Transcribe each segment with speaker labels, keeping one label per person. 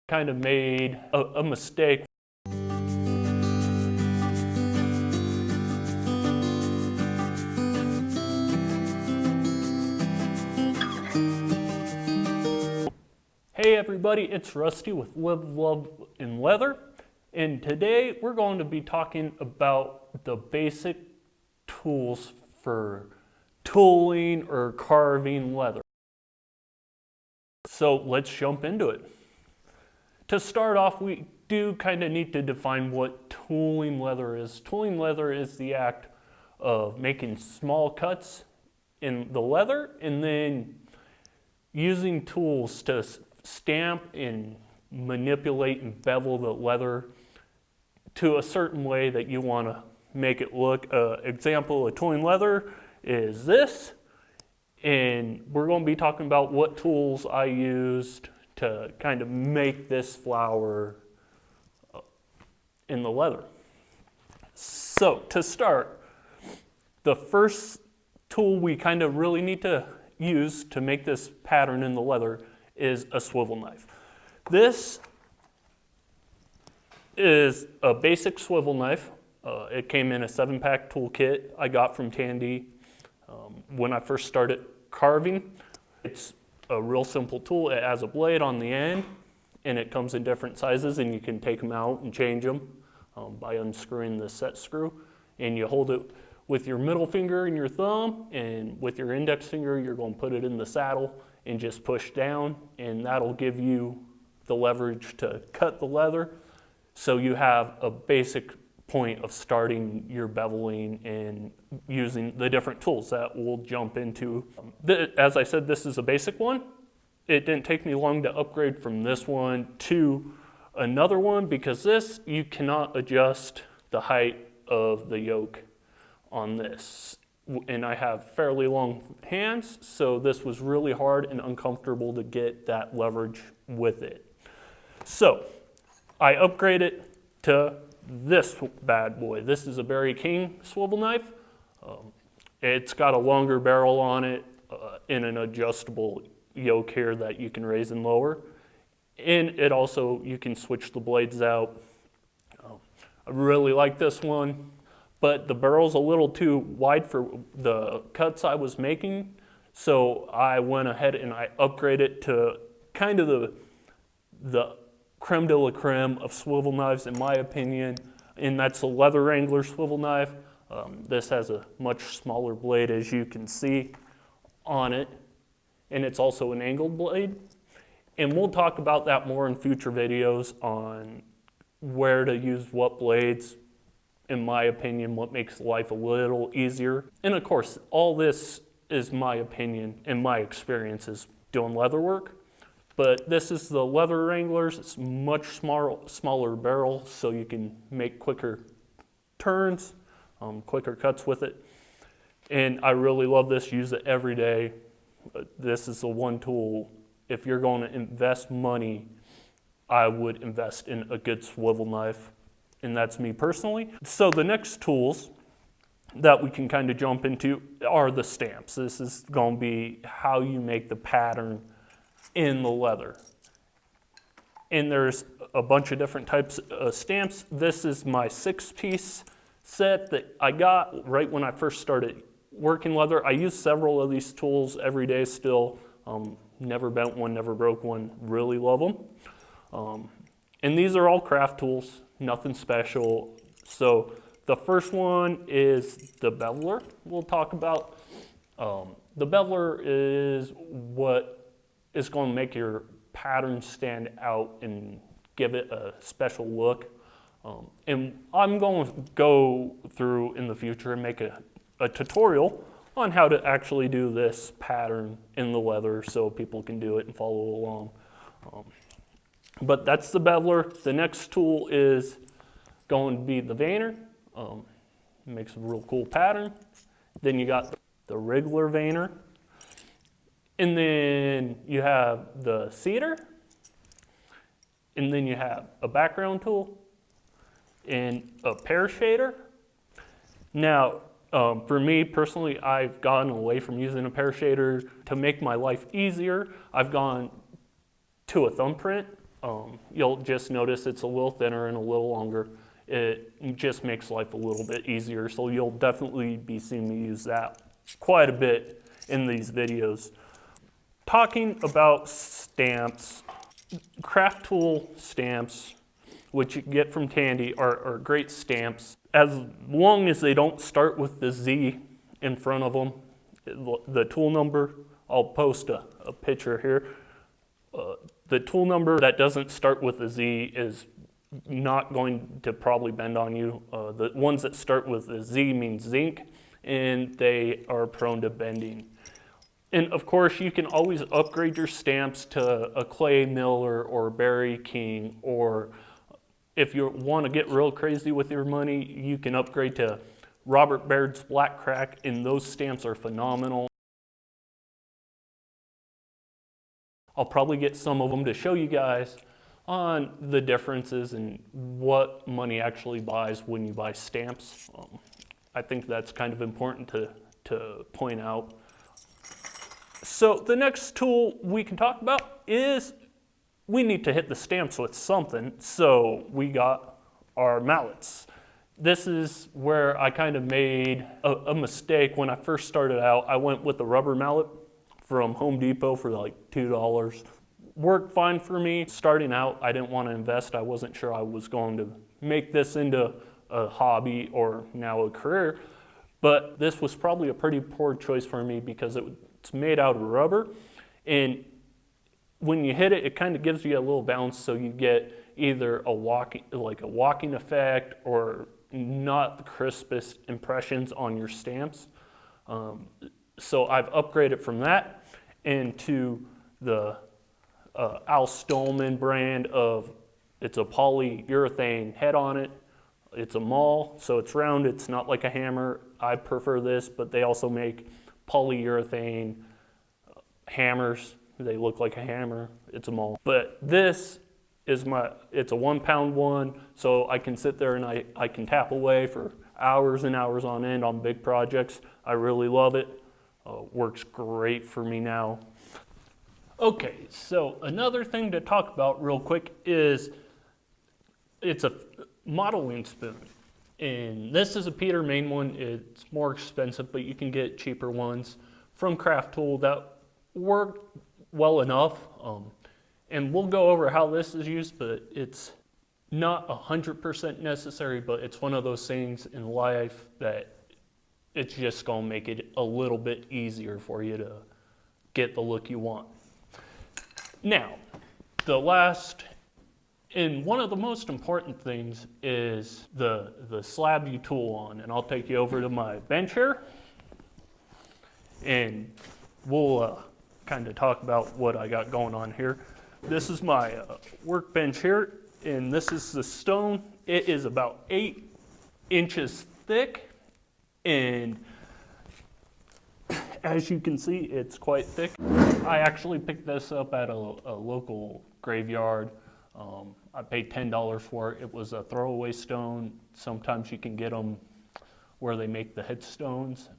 Speaker 1: kind of made a mistake. Hey everybody, it's Rusty with Live, Love, and Leather, and today we're going to be talking about the basic tools for tooling or carving leather. So let's jump into it. To start off, we do kind of need to define what tooling leather is. Tooling leather is the act of making small cuts in the leather and then using tools to stamp and manipulate and bevel the leather to a certain way that you want to make it look. Example of tooling leather is this, and we're going to be talking about what tools I used to kind of make this flower in the leather. So to start, the first tool we kind of really need to use to make this pattern in the leather is a swivel knife. This is a basic swivel knife. It came in a 7-pack toolkit I got from Tandy when I first started carving. It's a real simple tool. It has a blade on the end and it comes in different sizes, and you can take them out and change them by unscrewing the set screw, and you hold it with your middle finger and your thumb, and with your index finger you're going to put it in the saddle and just push down, and that'll give you the leverage to cut the leather. So you have a basic point of starting your beveling and using the different tools that we'll jump into. As I said, this is a basic one. It didn't take me long to upgrade from this one to another one, because this, you cannot adjust the height of the yoke on this. And I have fairly long hands, so this was really hard and uncomfortable to get that leverage with it. So I upgraded to this bad boy. This is a Barry King swivel knife. It's got a longer barrel on it and an adjustable yoke here that you can raise and lower. And it also, you can switch the blades out. I really like this one, but the barrel's a little too wide for the cuts I was making, so I went ahead and I upgraded to kind of the creme de la creme of swivel knives, in my opinion, and that's a Leather Wrangler swivel knife. This has a much smaller blade, as you can see on it, and it's also an angled blade. And we'll talk about that more in future videos on where to use what blades, in my opinion, what makes life a little easier. And of course, all this is my opinion and my experiences doing leather work. But this is the Leather Wranglers. It's much smaller barrel, so you can make quicker turns, quicker cuts with it. And I really love this, use it every day. This is the one tool, if you're going to invest money, I would invest in a good swivel knife. And that's me personally. So the next tools that we can kind of jump into are the stamps. This is going to be how you make the pattern in the leather. And there's a bunch of different types of stamps. This is my 6-piece set that I got right when I first started working leather. I use several of these tools every day still. Never bent one, never broke one, really love them. And these are all craft tools, nothing special. So the first one is the beveler. We'll talk about. The beveler is what is going to make your pattern stand out and give it a special look. And I'm going to go through in the future and make a tutorial on how to actually do this pattern in the leather so people can do it and follow along. But that's the beveler. The next tool is going to be the vaner. Makes a real cool pattern. Then you got the Wrigler vaner. And then you have the seeder. And then you have a background tool and a pear shader. Now, for me personally, I've gotten away from using a pear shader to make my life easier. I've gone to a thumbprint You'll just notice it's a little thinner and a little longer. It just makes life a little bit easier. So you'll definitely be seeing me use that quite a bit in these videos. Talking about stamps, Craft Tool stamps, which you get from Tandy, are great stamps. As long as they don't start with the Z in front of them, the tool number, I'll post a picture here. The tool number that doesn't start with a Z is not going to probably bend on you. The ones that start with a Z mean zinc, and they are prone to bending. And of course, you can always upgrade your stamps to a Clay Miller or Barry King, or if you want to get real crazy with your money, you can upgrade to Robert Baird's Black Crack, and those stamps are phenomenal. I'll probably get some of them to show you guys on the differences and what money actually buys when you buy stamps. I think that's kind of important to point out. So the next tool we can talk about is we need to hit the stamps with something. So we got our mallets. This is where I kind of made a mistake. When I first started out, I went with the rubber mallet from Home Depot for like $2. Worked fine for me. Starting out, I didn't want to invest. I wasn't sure I was going to make this into a hobby or now a career. But this was probably a pretty poor choice for me because it's made out of rubber. And when you hit it, it kind of gives you a little bounce, so you get either a walking effect or not the crispest impressions on your stamps. So I've upgraded from that into the Al Stolman brand of, it's a polyurethane head on it. It's a maul, so it's round, it's not like a hammer. I prefer this, but they also make polyurethane hammers. They look like a hammer, it's a maul. But this is it's a 1 pound one, so I can sit there and I can tap away for hours and hours on end on big projects. I really love it. Works great for me now. Okay, so another thing to talk about real quick is it's a modeling spoon. And this is a Peter Main one. It's more expensive, but you can get cheaper ones from Craft Tool that work well enough. And we'll go over how this is used, but it's not 100% necessary, but it's one of those things in life that it's just gonna make it a little bit easier for you to get the look you want. Now, the last and one of the most important things is the slab you tool on. And I'll take you over to my bench here, and we'll kind of talk about what I got going on here. This is my workbench here, and this is the stone. It is about 8 inches thick, and as you can see, it's quite thick. I actually picked this up at a local graveyard. I paid $10 for it. It was a throwaway stone. Sometimes you can get them where they make the headstones.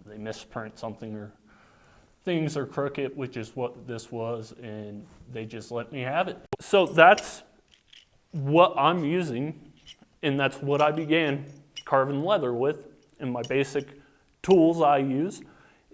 Speaker 1: They misprint something or things are crooked, which is what this was, and they just let me have it. So that's what I'm using, and that's what I began carving leather with, and my basic tools I use.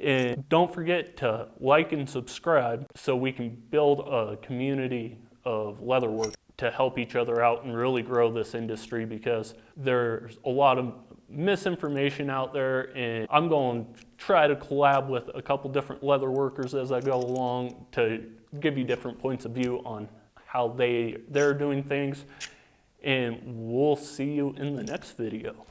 Speaker 1: And don't forget to like and subscribe so we can build a community of leatherwork to help each other out and really grow this industry, because there's a lot of misinformation out there, and I'm going to try to collab with a couple different leather workers as I go along to give you different points of view on how they're doing things, and we'll see you in the next video.